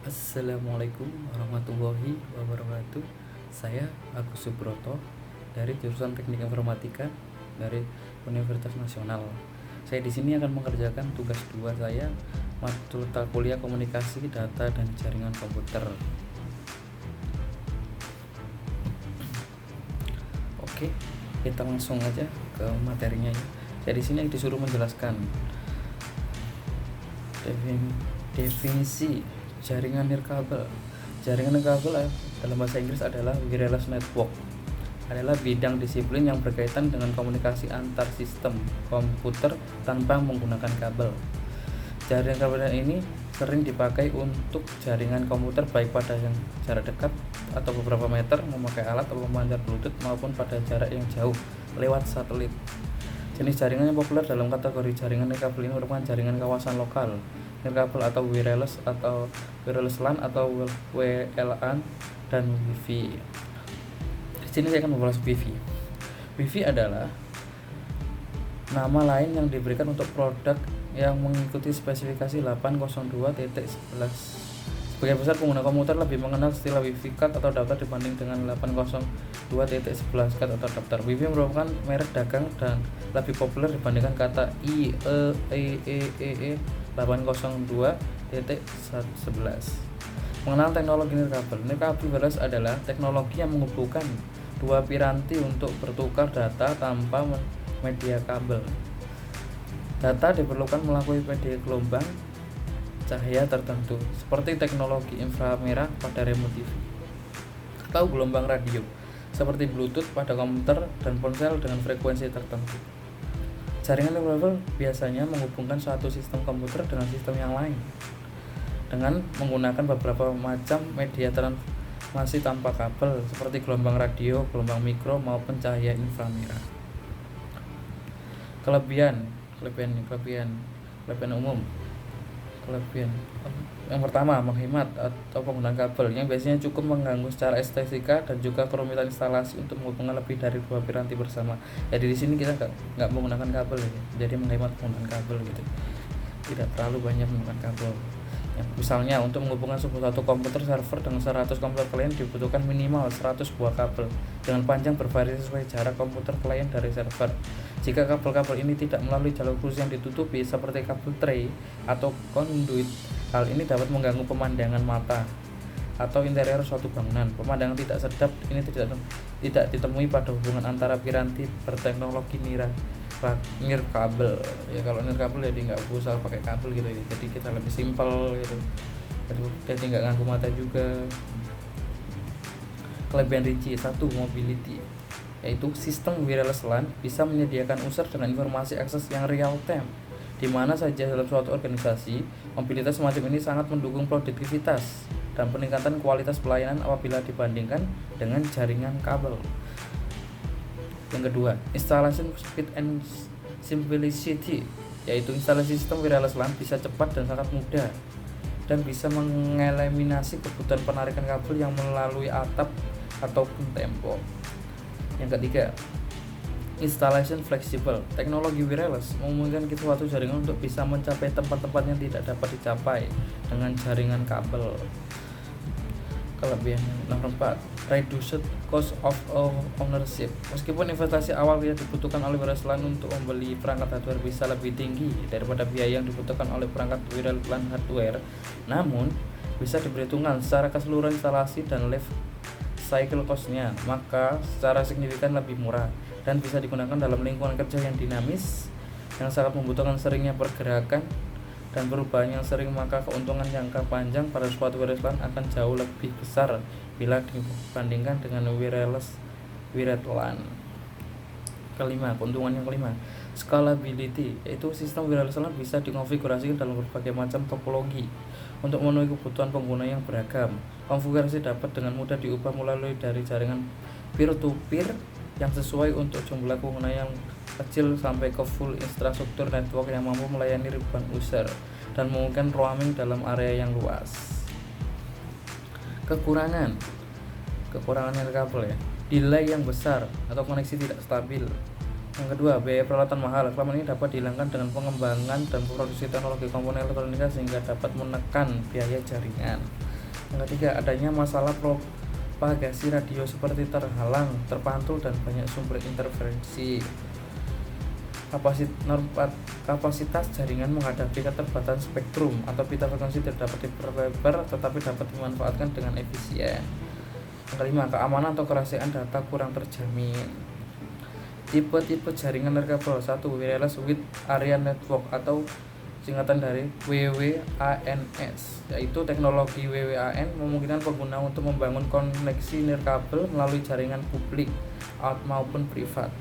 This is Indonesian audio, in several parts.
Assalamualaikum warahmatullahi wabarakatuh. Saya Agus Subroto dari jurusan Teknik Informatika dari Universitas Nasional. Saya di sini akan mengerjakan tugas 2 saya, mata kuliah Komunikasi Data dan Jaringan Komputer. Oke, kita langsung aja ke materinya ya. Saya di sini disuruh menjelaskan definisi jaringan nirkabel. Jaringan nirkabel dalam bahasa Inggris adalah wireless network. Adalah bidang disiplin yang berkaitan dengan komunikasi antar sistem komputer tanpa menggunakan kabel. Jaringan kabel ini sering dipakai untuk jaringan komputer baik pada yang jarak dekat atau beberapa meter memakai alat atau pemancar Bluetooth maupun pada jarak yang jauh lewat satelit. Jenis jaringan yang populer dalam kategori jaringan nirkabel ini merupakan jaringan kawasan lokal, nirkabel atau wireless LAN atau WLAN dan Wi-Fi. Di sini saya akan membahas Wi-Fi. Wi-Fi adalah nama lain yang diberikan untuk produk yang mengikuti spesifikasi 802.11. Sebagian besar pengguna komputer lebih mengenal istilah Wi-Fi card atau daftar dibanding dengan 802.11 card atau daftar. Wi-Fi merupakan merek dagang dan lebih populer dibandingkan kata IEEE 802.11. Mengenal teknologi nirkabel. Nirkabel wireless adalah teknologi yang menghubungkan dua piranti untuk bertukar data tanpa media kabel. Data diperlukan melalui media gelombang cahaya tertentu, seperti teknologi inframerah pada remote TV atau gelombang radio, seperti Bluetooth pada komputer dan ponsel dengan frekuensi tertentu. Jaringan nirkabel biasanya menghubungkan suatu sistem komputer dengan sistem yang lain dengan menggunakan beberapa macam media transmisi tanpa kabel, seperti gelombang radio, gelombang mikro maupun cahaya inframerah. Kelebihan umum. Yang pertama, menghemat atau penggunaan kabel yang biasanya cukup mengganggu secara estetika dan juga kerumitan instalasi untuk menghubungkan lebih dari dua piranti bersama. Jadi di sini kita nggak menggunakan kabel ya. Jadi menghemat penggunaan kabel gitu. Tidak terlalu banyak menggunakan kabel. Misalnya untuk menghubungkan satu komputer server dengan 100 komputer klien dibutuhkan minimal 100 buah kabel dengan panjang bervariasi sesuai jarak komputer klien dari server. Jika kabel-kabel ini tidak melalui jalur khusus yang ditutupi seperti kabel tray atau conduit, hal ini dapat mengganggu pemandangan mata atau interior suatu bangunan. Pemandangan tidak sedap ini tidak ditemui pada hubungan antara piranti berteknologi nirkabel. Ya kalau nirkabel jadi nggak usah pakai kabel gitu ya. Jadi kita lebih simpel gitu. Jadi nggak ganggu mata juga. Kelebihan rinci 1, mobility, yaitu sistem wireless LAN bisa menyediakan user dengan informasi akses yang real time di mana saja dalam suatu organisasi. Mobilitas semacam ini sangat mendukung produktivitas dan peningkatan kualitas pelayanan apabila dibandingkan dengan jaringan kabel. Yang kedua, installation speed and simplicity, yaitu instalasi sistem wireless LAN bisa cepat dan sangat mudah dan bisa mengeliminasi kebutuhan penarikan kabel yang melalui atap ataupun tembok. Yang ketiga, installation flexible. Teknologi wireless memungkinkan suatu jaringan untuk bisa mencapai tempat-tempat yang tidak dapat dicapai dengan jaringan kabel. Kelebihan nomor 4, reduced cost of ownership. Meskipun investasi awal yang dibutuhkan oleh wireless LAN untuk membeli perangkat hardware bisa lebih tinggi daripada biaya yang dibutuhkan oleh perangkat wireless LAN hardware, namun bisa diperhitungkan secara keseluruhan instalasi dan life cycle cost-nya, maka secara signifikan lebih murah dan bisa digunakan dalam lingkungan kerja yang dinamis yang sangat membutuhkan seringnya pergerakan dan perubahan yang sering. Maka keuntungan jangka panjang pada suatu wireless LAN akan jauh lebih besar bila dibandingkan dengan wireless LAN. Keuntungan yang kelima, scalability, yaitu sistem wireless LAN bisa dikonfigurasikan dalam berbagai macam topologi untuk memenuhi kebutuhan pengguna yang beragam. Konfigurasi dapat dengan mudah diubah mulai dari jaringan peer-to-peer yang sesuai untuk jumlah pengguna yang kecil sampai ke full infrastruktur network yang mampu melayani ribuan user dan memungkinkan roaming dalam area yang luas. Kekurangan nirkabel ya, delay yang besar atau koneksi tidak stabil. Yang kedua, biaya peralatan mahal. Kelemahan ini dapat dihilangkan dengan pengembangan dan produksi teknologi komponen elektronika sehingga dapat menekan biaya jaringan. Yang ketiga, adanya masalah propagasi radio seperti terhalang, terpantul, dan banyak sumber interferensi. Kapasitas jaringan menghadapi keterbatasan spektrum atau pita frekuensi tidak dapat diperlebar tetapi dapat dimanfaatkan dengan efisien. Yang kelima, keamanan atau kerahasiaan data kurang terjamin. Tipe-tipe jaringan nirkabel. 1. Wireless Wide Area Network atau singkatan dari WWANS, yaitu teknologi WWAN memungkinkan pengguna untuk membangun koneksi nirkabel melalui jaringan publik maupun privat.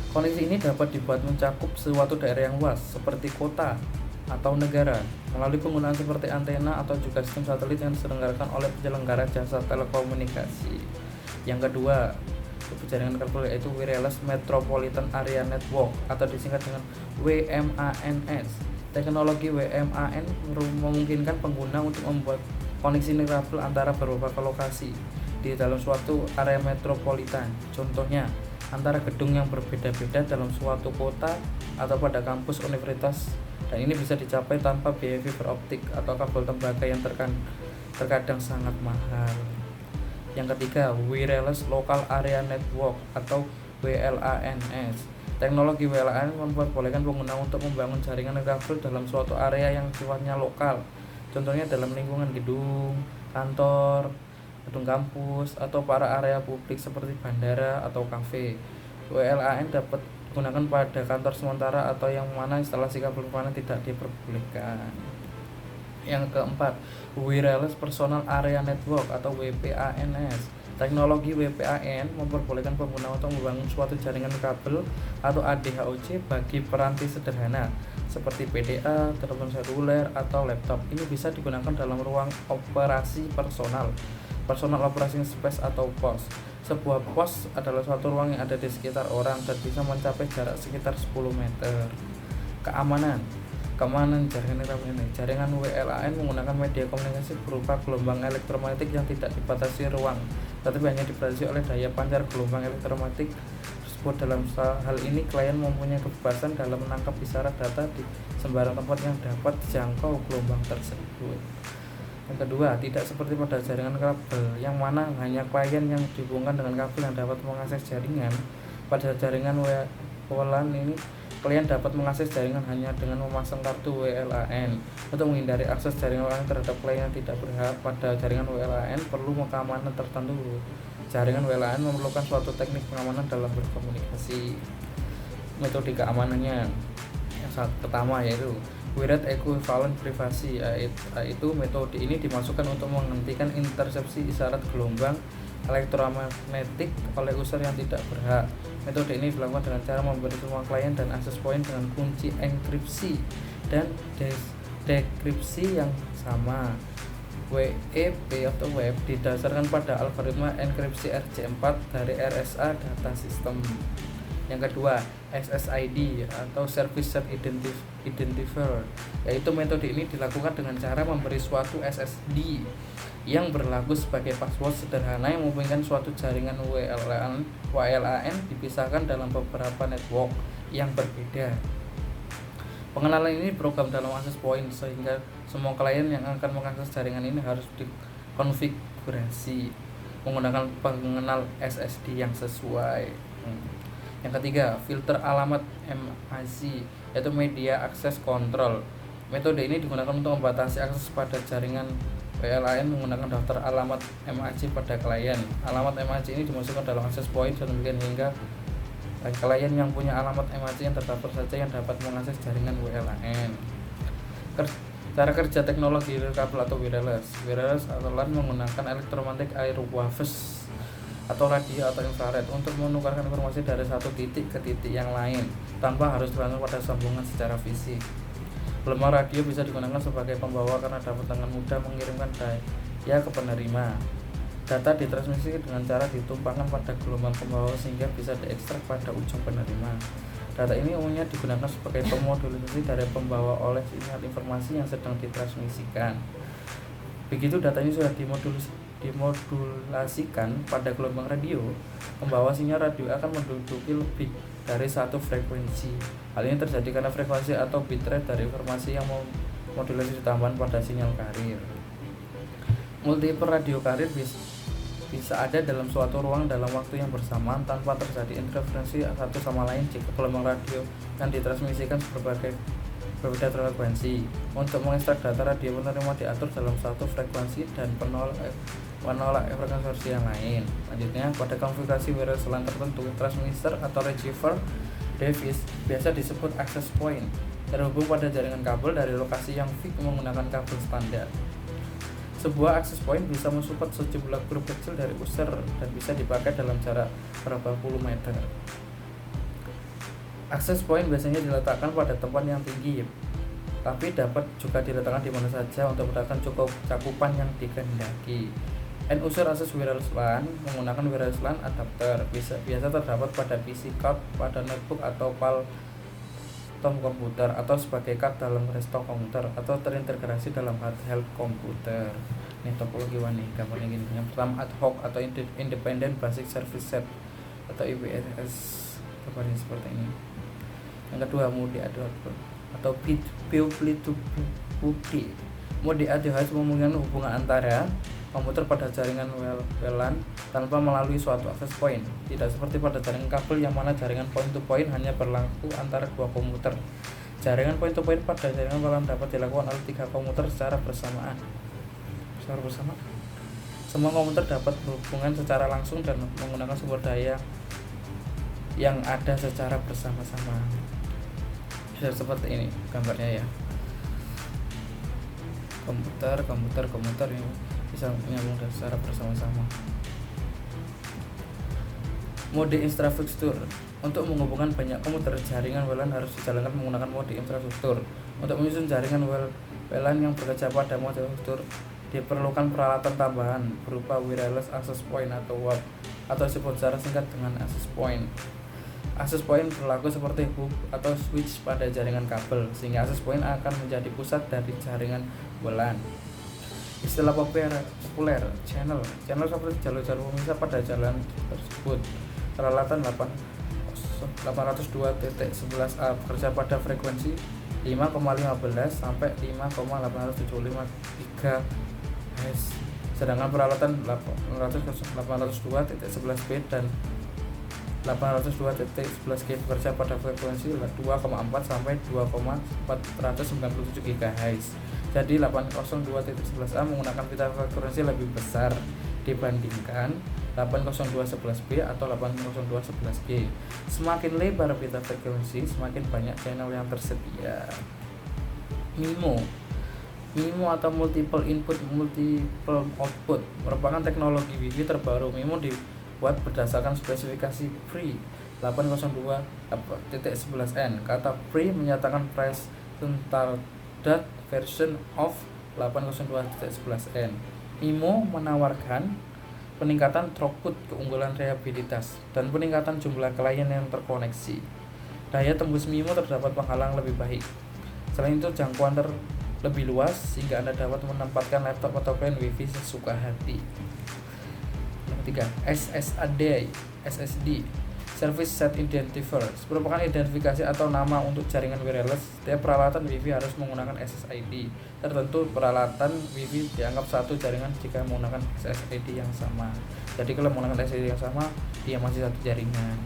Koneksi ini dapat dibuat mencakup suatu daerah yang luas seperti kota atau negara melalui penggunaan seperti antena atau juga sistem satelit yang diselenggarakan oleh penyelenggara jasa telekomunikasi. Yang kedua, jaringan nirkabel yaitu Wireless Metropolitan Area Network atau disingkat dengan WMANS. Teknologi WMAN memungkinkan pengguna untuk membuat koneksi nirkabel antara beberapa lokasi di dalam suatu area metropolitan. Contohnya, antara gedung yang berbeda-beda dalam suatu kota atau pada kampus universitas, dan ini bisa dicapai tanpa biaya fiber optik atau kabel tembaga yang terkadang sangat mahal. Yang ketiga, Wireless Local Area Network atau WLANS. Teknologi WLAN memperbolehkan pengguna untuk membangun jaringan nirkabel dalam suatu area yang sifatnya lokal. Contohnya dalam lingkungan gedung, kantor, gedung kampus, atau para area publik seperti bandara atau kafe. WLAN dapat digunakan pada kantor sementara atau yang mana instalasi kabel permanen tidak diperbolehkan. Yang keempat, Wireless Personal Area Network atau WPANS. Teknologi WPAN memperbolehkan pengguna untuk membangun suatu jaringan kabel atau ADHOC bagi peranti sederhana seperti PDA, telepon seluler, atau laptop. Ini bisa digunakan dalam ruang operasi personal operating space atau pos. Sebuah pos adalah suatu ruang yang ada di sekitar orang dan bisa mencapai jarak sekitar 10 meter. Keamanan jaringan nirkabel ini. Jaringan WLAN menggunakan media komunikasi berupa gelombang elektromagnetik yang tidak dibatasi ruang, tetapi hanya dibatasi oleh daya pancar gelombang elektromagnetik tersebut. Dalam hal ini, klien mempunyai kebebasan dalam menangkap isyarat data di sembarang tempat yang dapat dijangkau gelombang tersebut. Yang kedua, tidak seperti pada jaringan kabel yang mana hanya klien yang dihubungkan dengan kabel yang dapat mengakses jaringan. Pada jaringan WLAN ini, klien dapat mengakses jaringan hanya dengan memasang kartu WLAN. Untuk menghindari akses jaringan WLAN terhadap klien yang tidak berhak pada jaringan WLAN, perlu keamanan tertentu. Jaringan WLAN memerlukan suatu teknik pengamanan dalam berkomunikasi. Metode keamanannya yang pertama yaitu Wired Equivalent Privacy, yaitu metode ini dimasukkan untuk menghentikan intersepsi isyarat gelombang elektromagnetik oleh user yang tidak berhak. Metode ini dilakukan dengan cara memberi semua klien dan akses point dengan kunci enkripsi dan dekripsi yang sama. WEP atau WEP didasarkan pada algoritma enkripsi RJ4 dari RSA Data System. Yang kedua, SSID atau Service Set Identifier, yaitu metode ini dilakukan dengan cara memberi suatu SSD yang berlaku sebagai password sederhana yang memungkinkan suatu jaringan WLAN dipisahkan dalam beberapa network yang berbeda. Pengenalan ini program dalam access point sehingga semua klien yang akan mengakses jaringan ini harus dikonfigurasi menggunakan pengenal SSD yang sesuai. Yang ketiga, filter alamat MAC, yaitu Media Access Control. Metode ini digunakan untuk membatasi akses pada jaringan WLAN menggunakan daftar alamat MAC pada klien. Alamat MAC ini dimasukkan dalam access point dan demikian hingga klien yang punya alamat MAC yang terdaftar saja yang dapat mengakses jaringan WLAN. Cara kerja teknologi nirkabel atau wireless adalah menggunakan electromagnetic airwaves atau radio atau infrared untuk menukarkan informasi dari satu titik ke titik yang lain tanpa harus bergantung pada sambungan secara fisik. Gelombang radio bisa digunakan sebagai pembawa karena dapat dengan mudah mengirimkan daya ke penerima. Data ditransmisi dengan cara ditumpangkan pada gelombang pembawa sehingga bisa diekstrak pada ujung penerima. Data ini umumnya digunakan sebagai pemodulasi dari pembawa oleh sinyal informasi yang sedang ditransmisikan. Begitu data ini sudah dimodulasikan pada gelombang radio, pembawa sinyal radio akan menduduki lebih dari satu frekuensi. Hal ini terjadi karena frekuensi atau bitrate dari informasi yang modulasi ditambahkan pada sinyal carrier. Multiple radio carrier bisa ada dalam suatu ruang dalam waktu yang bersamaan tanpa terjadi interferensi satu sama lain jika gelombang radio yang ditransmisikan berbeda frekuensi. Untuk mengekstrak data radio penerima diatur dalam satu frekuensi dan penolak frekuensi yang lain. Selanjutnya, pada konfigurasi wireless LAN tertentu, transmitter atau receiver device biasa disebut access point, terhubung pada jaringan kabel dari lokasi yang fix menggunakan kabel standar. Sebuah access point bisa mensupport sejumlah grup kecil dari user dan bisa dipakai dalam jarak berapa puluh meter. Access point biasanya diletakkan pada tempat yang tinggi, tapi dapat juga diletakkan di mana saja untuk mendapatkan cukup cakupan yang dikehendaki. End user akses wireless LAN menggunakan wireless LAN adapter biasa terdapat pada PC card, pada notebook atau palm komputer, atau sebagai card dalam desktop komputer, atau terintegrasi dalam handheld komputer. Ini topologi nih, gambarnya gini. Yang pertama ad hoc atau independent basic service set atau IBS, gambarnya seperti ini. Yang kedua mode adapter atau P2P. Mode ADHS memungkinkan hubungan antara komputer pada jaringan WLAN tanpa melalui suatu access point. Tidak seperti pada jaringan kabel yang mana jaringan point to point hanya berlaku antara dua komputer. Jaringan point to point pada jaringan WLAN dapat dilakukan oleh 3 komputer secara bersamaan. Semua komputer dapat berhubungan secara langsung dan menggunakan sumber daya yang ada secara bersama-sama. Bisa seperti ini gambarnya ya. Komputer yang bisa menyambung secara bersama-sama. Mode infrastruktur. Untuk menghubungkan banyak komputer, jaringan WLAN harus dijalankan menggunakan mode infrastruktur. Untuk menyusun jaringan WLAN yang bekerja pada mode infrastruktur, diperlukan peralatan tambahan berupa wireless access point atau WAP, atau disebut secara singkat dengan access point. Access point berlaku seperti hub atau switch pada jaringan kabel, sehingga access point akan menjadi pusat dari jaringan WLAN. Istilah populer channel seperti jalur-jalur pemisah pada jalan tersebut. Peralatan 802.11a bekerja pada frekuensi 5,15 sampai 5,875 GHz, sedangkan peralatan 802.11b dan 802.11g bekerja pada frekuensi 2,4 sampai 2,497 GHz. Jadi 802.11a menggunakan pita frekuensi lebih besar dibandingkan 802.11b atau 802.11g. Semakin lebar pita frekuensi, semakin banyak channel yang tersedia. MIMO atau multiple input multiple output merupakan teknologi Wi-Fi terbaru. MIMO dibuat berdasarkan spesifikasi PRI 802.11n. Kata PRI menyatakan Present version of 802.11n. MIMO menawarkan peningkatan throughput, keunggulan reliabilitas, dan peningkatan jumlah klien yang terkoneksi. Daya tembus MIMO terdapat penghalang lebih baik. Selain itu, jangkauan lebih luas sehingga Anda dapat menempatkan laptop atau klien Wi-Fi sesuka hati. Yang ketiga, SSD Service Set Identifier merupakan identifikasi atau nama untuk jaringan wireless. Setiap peralatan Wi-Fi harus menggunakan SSID tertentu. Peralatan Wi-Fi dianggap satu jaringan jika menggunakan SSID yang sama. Jadi kalau menggunakan SSID yang sama, dia masih satu jaringan.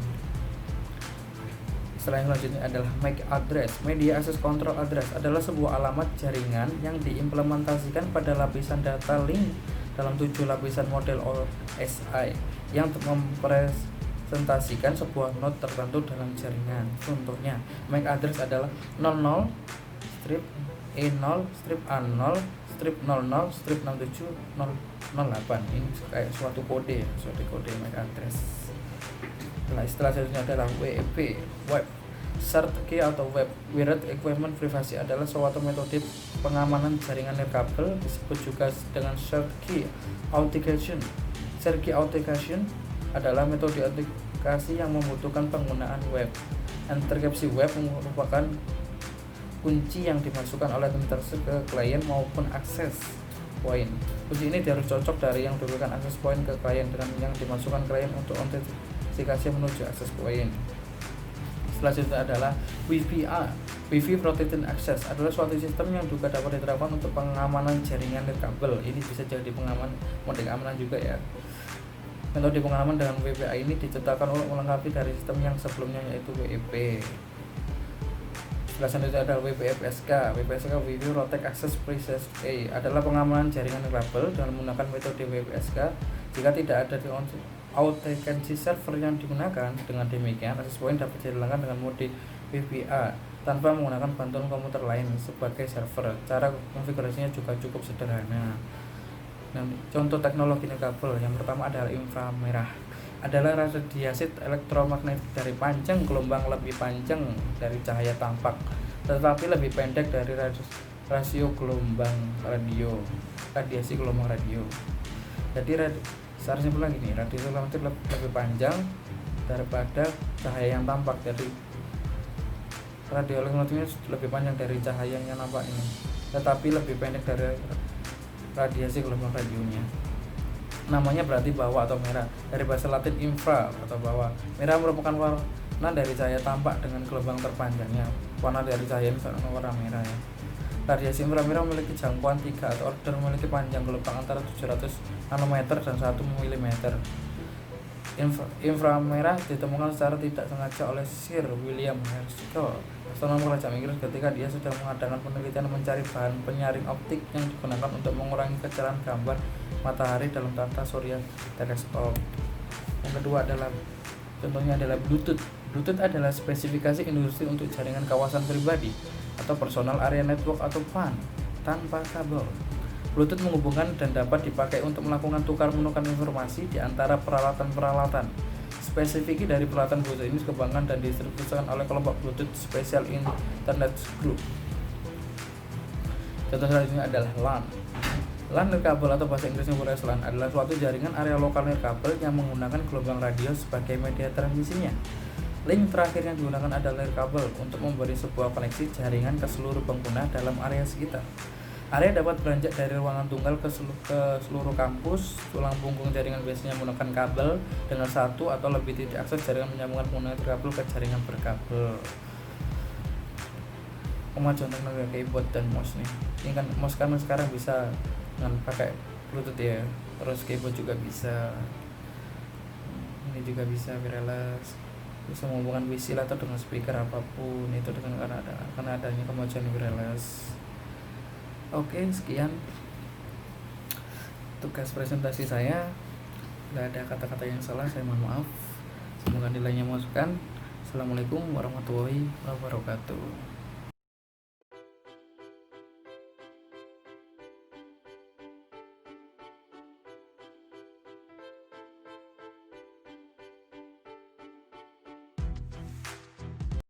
Selanjutnya adalah MAC address. Media Access Control Address adalah sebuah alamat jaringan yang diimplementasikan pada lapisan data link dalam 7 lapisan model OSI yang mempresentasikan sebuah node tertentu dalam jaringan. Contohnya, MAC address adalah 00 strip E0 strip A0 strip 00 strip 6708. Ini kayak suatu kode MAC address. Nah, istilah selanjutnya adalah WEP, Web Cert Key atau Web Wired Equipment Privacy adalah suatu metode pengamanan jaringan nirkabel, disebut juga dengan Cert Key Authentication. Cert Key Authentication adalah metode autentikasi yang membutuhkan penggunaan web. Enkripsi web merupakan kunci yang dimasukkan oleh administrator ke klien maupun akses point. Kunci ini harus cocok dari yang diberikan akses point ke klien dengan yang dimasukkan klien untuk autentikasi menuju akses point. Selanjutnya adalah WPA. Wi-Fi Protected Access adalah suatu sistem yang juga dapat diterapkan untuk pengamanan jaringan nirkabel. Ini bisa jadi mode keamanan juga ya. Metode pengamanan dengan WPA ini diciptakan untuk melengkapi dari sistem yang sebelumnya yaitu WEP. Selanjutnya adalah WPFSK. WPFSK Wi-Fi Protected Access Process A adalah pengamanan jaringan nirkabel dengan menggunakan metode WPFSK jika tidak ada authentication server yang digunakan. Dengan demikian, access point dapat dihilangkan dengan mode WPA tanpa menggunakan bantuan komputer lain sebagai server. Cara konfigurasinya juga cukup sederhana. Nah, contoh teknologi nirkabel yang pertama adalah inframerah. Adalah radiasi elektromagnetik dari panjang gelombang lebih panjang dari cahaya tampak, tetapi lebih pendek dari radiasi gelombang radio. Jadi secara simpel gini, radiasi elektromagnetik lebih panjang daripada cahaya yang tampak. Jadi radio elektromagnetiknya lebih panjang dari cahaya yang nampak ini, tetapi lebih pendek dari radiasi gelombang radionya. Namanya berarti bawah atau merah, dari bahasa Latin infra atau bawah. Merah merupakan warna dari cahaya tampak dengan gelombang terpanjangnya. Warna dari cahaya ini warna merah ya. Radiasi inframerah memiliki jangkauan 3 atau order, memiliki panjang gelombang antara 700 nanometer dan 1 mm. Inframerah ditemukan secara tidak sengaja oleh Sir William Herschel, astronom kerajaan Inggris, ketika dia sedang mengadakan penelitian mencari bahan penyaring optik yang digunakan untuk mengurangi kecerahan gambar matahari dalam tata surya teleskop. Yang kedua contohnya adalah Bluetooth. Bluetooth adalah spesifikasi industri untuk jaringan kawasan pribadi atau personal area network atau PAN tanpa kabel. Bluetooth menghubungkan dan dapat dipakai untuk melakukan tukar-menukar informasi di antara peralatan-peralatan. Spesifik dari peralatan Bluetooth ini dikembangkan dan didistribusikan oleh kelompok Bluetooth Special Internet Group. Contoh selanjutnya adalah LAN. LAN nirkabel atau bahasa Inggrisnya wireless LAN adalah suatu jaringan area lokal nirkabel yang menggunakan gelombang radio sebagai media transmisinya. Link terakhir yang digunakan adalah nirkabel untuk memberi sebuah koneksi jaringan ke seluruh pengguna dalam area sekitar. Area dapat beranjak dari ruangan tunggal ke seluruh kampus. Tulang punggung jaringan biasanya menggunakan kabel dengan satu atau lebih titik akses jaringan menyambungkan pengguna kabel ke jaringan berkabel. Kemajuan teknologi keyboard dan mouse nih. Ini kan mouse kan sekarang bisa dengan pakai Bluetooth ya. Terus keyboard juga bisa. Ini juga bisa wireless. Bisa menghubungkan PC atau dengan speaker apapun itu dengan karena adanya kemajuan wireless. Oke, sekian tugas presentasi saya. Bila ada kata-kata yang salah, saya mohon maaf. Semoga nilainya masukkan. Assalamualaikum warahmatullahi wabarakatuh.